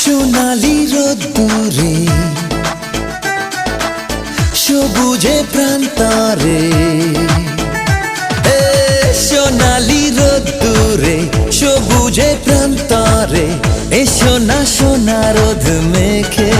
সোনালি রোদ্দুরে সবুজে প্রান্তরে, সোনালি রোদ্দুরে সবুজে প্রান্তরে, এসো না সোনা রোদ মেখে